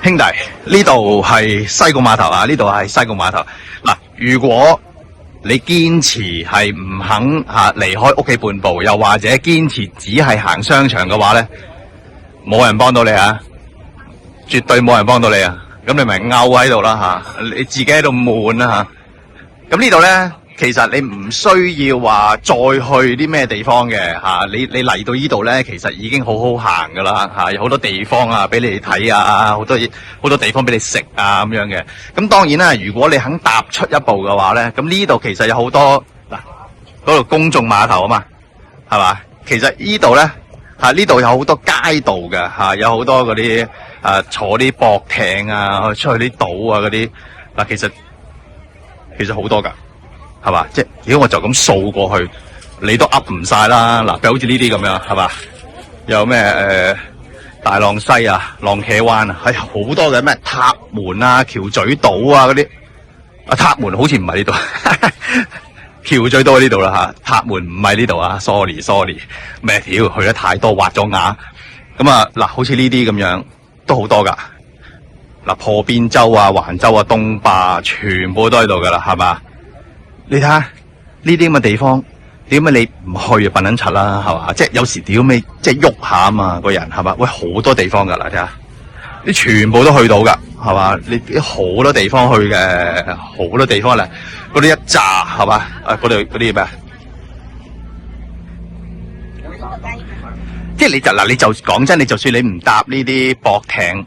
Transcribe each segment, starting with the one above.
兄弟，呢度係西貢碼頭啊！呢度係西貢碼頭。嗱，如果你堅持係唔肯離開屋企半步，又或者堅持只係行商場嘅話咧，冇人幫到你啊！絕對冇人幫到你啊！咁你咪漚喺度啦吓，你自己喺度悶啦吓。咁呢度咧，其實你唔需要話再去啲咩地方嘅吓，你嚟到呢度咧，其實已經好好行噶啦吓，有好多地方啊俾你睇啊，好多地方俾你食啊咁樣嘅。咁當然啦，如果你肯踏出一步嘅話咧，咁呢度其實有好多嗱，嗰度公眾碼頭啊嘛，係嘛？其實呢度咧呢度有好多街道嘅吓，有好多嗰啲坐啲駁艇啊，出去啲島啊嗰啲嗱，其實好多噶。係嘛？即係如果我就咁掃過去，你都噏唔晒啦。嗱，譬如好似呢啲咁樣，係嘛？有咩大浪西啊、浪茄灣啊，係好多嘅咩塔門啊、橋咀島啊嗰啲。塔門好似唔係呢度，橋咀島喺呢度啦吓。塔門唔係呢度啊 ，sorry。咩條去得太多，滑咗牙。咁啊嗱，好似呢啲咁樣都好多噶。嗱，破邊洲啊、環洲啊、東壩全部都喺度噶啦，係嘛？你睇下呢啲咁嘅地方，點解你唔去啊？笨撚柒啦，係嘛？即係有時點咩，即係喐下啊嘛，個人係嘛？喂，好多地方噶啦，睇下，你全部都去到噶，係嘛？你好多地方去嘅，好多地方嚟，嗰啲一紮係嘛？嗰度嗰啲咩？即係你就講真，你就算你唔搭呢啲駁艇，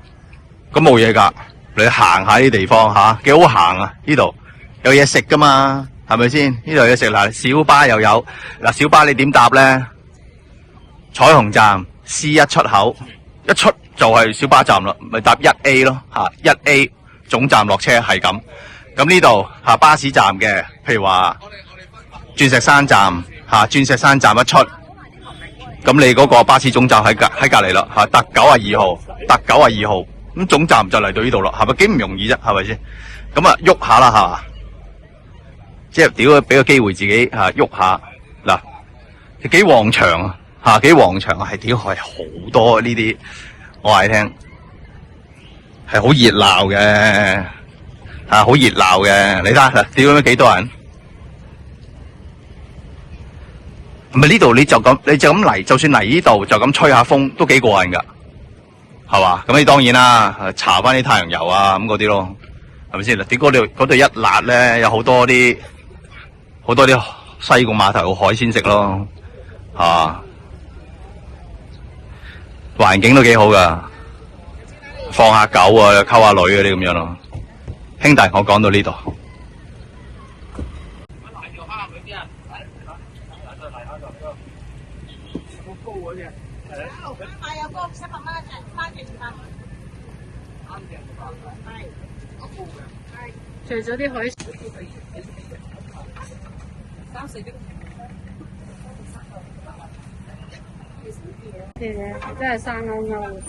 咁冇嘢噶，你行下啲地方吓，幾好行啊！呢度有嘢食噶嘛？係咪先？呢度有嘢食嗱，小巴又有嗱，小巴你點搭咧？彩虹站 C1 出口，一出就係小巴站啦，咪搭 1A 咯吓，1A 總站落車係咁。咁呢度巴士站嘅，譬如話鑽石山站鑽石山站一出，咁你嗰個巴士總站喺隔籬啦特92號，特92號，咁總站就嚟到呢度啦，係咪幾唔容易啫？係咪先？咁啊喐下啦吓。即係屌，俾個機會自己喐下嗱，幾旺場啊幾旺場啊，係屌係好多呢啲，我話你聽係好熱鬧嘅好熱鬧嘅，你睇下嗱，屌咗幾多人？唔係呢度你就咁嚟，就算嚟呢度就咁吹下風都幾過癮噶，係嘛？咁你當然啦，搽翻啲太陽油啊咁嗰啲咯，係咪先？嗱，屌嗰度一辣咧，有好多啲西貢碼頭嘅海鮮食咯，環境都幾好噶，放下狗啊，溝下女嗰啲咁樣咯。兄弟，我講到呢度。除咗啲海鮮。真係生勾勾嘅。